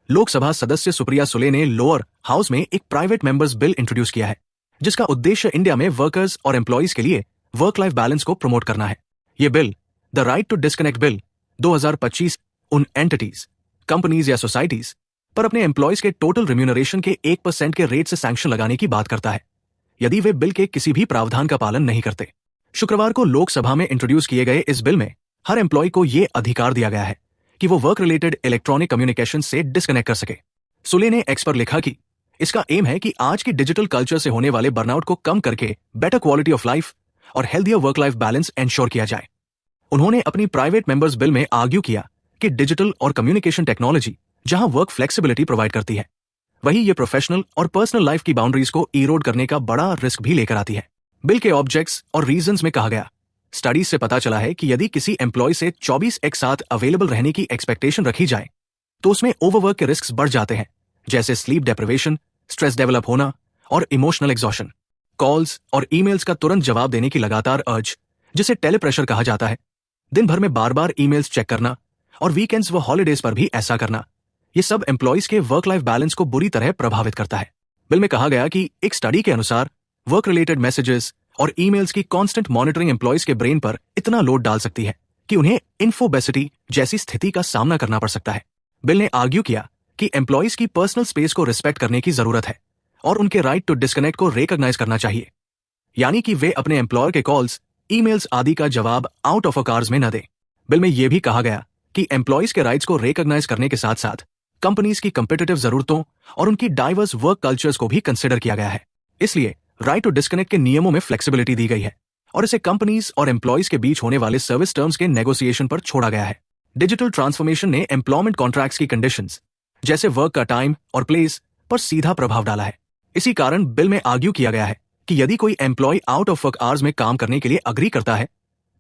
लोकसभा सदस्य सुप्रिया सुले ने lower house में एक प्राइवेट मेंबर्स बिल इंट्रोड्यूस किया है, जिसका उद्देश्य इंडिया में वर्कर्स और एम्प्लॉइज के लिए वर्क लाइफ बैलेंस को प्रमोट करना है। यह bill the right to disconnect bill 2025 उन एंटिटीज, कंपनीज या सोसाइटीज पर अपने एम्प्लॉइज के टोटल रिम्यूनरेशन के 1% के रेट से सैंक्शन लगाने की बात करता है, यदि वे बिल के किसी भी प्रावधान का पालन नहीं करते। शुक्रवार को लोकसभा में इंट्रोड्यूस किए गए इस बिल में हर एम्प्लॉय को यह अधिकार दिया गया है कि वो वर्क रिलेटेड इलेक्ट्रॉनिक कम्युनिकेशन से डिस्कनेक्ट कर सके। सुले ने एक्स पर लिखा कि इसका एम है कि आज की डिजिटल कल्चर से होने वाले बर्नआउट को कम करके बेटर क्वालिटी ऑफ लाइफ और healthier work life balance ensure किया जाए। उन्होंने अपनी प्राइवेट मेंबर्स बिल में आर्ग्यू किया कि डिजिटल और कम्युनिकेशन टेक्नोलॉजी जहां वर्क फ्लेक्सिबिलिटी प्रोवाइड करती है, वहीं ये प्रोफेशनल और पर्सनल लाइफ की बाउंड्रीज को इरोड करने का बड़ा रिस्क भी लेकर आती है। बिल के ऑब्जेक्ट्स और रीजंस में कहा गया, स्टडीज से पता चला है कि यदि किसी एम्प्लॉय से 24 एक साथ अवेलेबल रहने की एक्सपेक्टेशन रखी जाए तो उसमें ओवरवर्क के रिस्क बढ़ जाते हैं, जैसे स्लीप डेप्रिवेशन, स्ट्रेस डेवलप होना और इमोशनल एग्जॉशन। कॉल्स और ईमेल्स का तुरंत जवाब देने की लगातार अर्ज, जिसे टेलीप्रेशर कहा जाता है, दिन भर में बार बार ईमेल्स चेक करना और वीकेंड्स व हॉलिडेज पर भी ऐसा करना, ये सब एम्प्लॉइज के वर्क लाइफ बैलेंस को बुरी तरह प्रभावित करता है। बिल में कहा गया कि एक स्टडी के अनुसार वर्क रिलेटेड मैसेजेस और ईमेल्स की कांस्टेंट मॉनिटरिंग एम्प्लॉइज के ब्रेन पर इतना लोड डाल सकती है कि उन्हें इन्फोबेसिटी जैसी स्थिति का सामना करना पड़ सकता है। बिल ने आर्ग्यू किया कि एम्प्लॉइज की पर्सनल स्पेस को रिस्पेक्ट करने की जरूरत है और उनके राइट टू डिस्कनेक्ट को रिकॉग्नाइज करना चाहिए, यानी कि वे अपने एम्प्लॉयर के कॉल्स, ईमेल्स आदि का जवाब आउट ऑफ आवर्स में न दें। बिल में यह भी कहा गया कि एम्प्लॉइज के राइट्स को रिकॉग्नाइज करने के साथ साथ कंपनीज की कम्पिटिटिव जरूरतों और उनकी डाइवर्स वर्क कल्चर्स को भी कंसिडर किया गया है। इसलिए राइट टू डिस्कनेक्ट के नियमों में फ्लेक्सिबिलिटी दी गई है और इसे कंपनीज और एम्प्लॉइज के बीच होने वाले सर्विस टर्म्स के नेगोशिएशन पर छोड़ा गया है। डिजिटल ट्रांसफॉर्मेशन ने एम्प्लॉयमेंट कॉन्ट्रैक्ट्स की कंडीशंस, जैसे वर्क का टाइम और प्लेस, पर सीधा प्रभाव डाला है। इसी कारण बिल में आर्ग्यू किया गया है कि यदि कोई employee out of work hours में काम करने के लिए अग्री करता है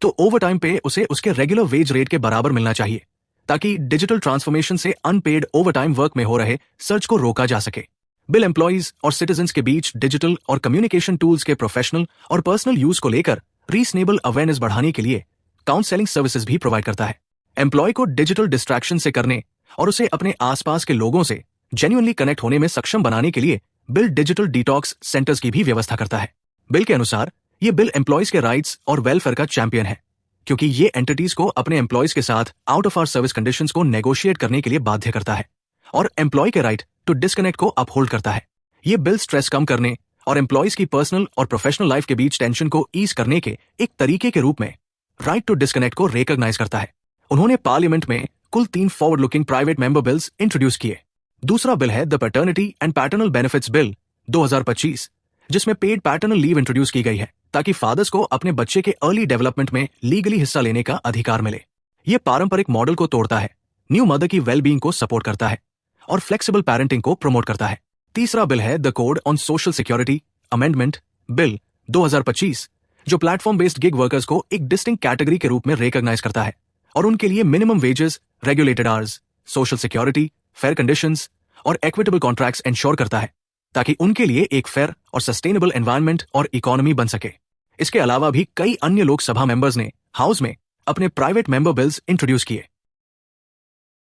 तो ओवर टाइम पे उसे उसके रेगुलर वेज रेट के बराबर मिलना चाहिए, ताकि डिजिटल ट्रांसफॉर्मेशन से अनपेड ओवरटाइम वर्क में हो रहे सर्च को रोका जा सके। बिल एम्प्लॉइज और सिटीजन्स के बीच डिजिटल और कम्युनिकेशन टूल्स के प्रोफेशनल और पर्सनल यूज को लेकर रीजनेबल अवेयरनेस बढ़ाने के लिए काउंसलिंग सर्विसेज भी प्रोवाइड करता है। एम्प्लॉय को डिजिटल डिस्ट्रैक्शन से करने और उसे अपने आसपास के लोगों से जेन्युइनली कनेक्ट होने में सक्षम बनाने के लिए बिल डिजिटल डिटॉक्स सेंटर्स की भी व्यवस्था करता है। बिल के अनुसार ये बिल एम्प्लॉइज के राइट्स और वेलफेयर का चैंपियन है, क्योंकि ये एंटिटीज को अपने एम्प्लॉइज के साथ out of hour service conditions को नेगोशिएट करने के लिए बाध्य करता है और एम्प्लॉय के राइट टू डिस्कनेक्ट को अपहोल्ड करता है। ये बिल स्ट्रेस कम करने और एम्प्लॉइज की पर्सनल और प्रोफेशनल लाइफ के बीच टेंशन को ईज करने के एक तरीके के रूप में राइट टू डिस्कनेक्ट को रिकॉग्नाइज करता है। उन्होंने पार्लियामेंट में कुल 3 forward looking private member bills introduce किए। दूसरा बिल है the paternity and paternal benefits bill 2025, जिसमें पेड पैटर्नल लीव इंट्रोड्यूस की गई है ताकि फादर्स को अपने बच्चे के अर्ली डेवलपमेंट में लीगली हिस्सा लेने का अधिकार मिले। यह पारंपरिक मॉडल को तोड़ता है, न्यू मदर की वेलबींग को सपोर्ट करता है और फ्लेक्सिबल पेरेंटिंग को प्रमोट करता है। तीसरा बिल है the code on social security amendment bill 2025, जो प्लेटफॉर्म बेस्ड गिग वर्कर्स को एक डिस्टिंक्ट कैटेगरी के रूप में रिकॉग्नाइज करता है और उनके लिए minimum wages, regulated hours, social security, fair conditions और इक्विटेबल कॉन्ट्रैक्ट्स इंश्योर करता है, ताकि उनके लिए एक फेयर और सस्टेनेबल एनवायरनमेंट और इकोनॉमी बन सके। इसके अलावा भी कई अन्य लोकसभा मेंबर्स ने हाउस में अपने प्राइवेट मेंबर बिल्स इंट्रोड्यूस किए।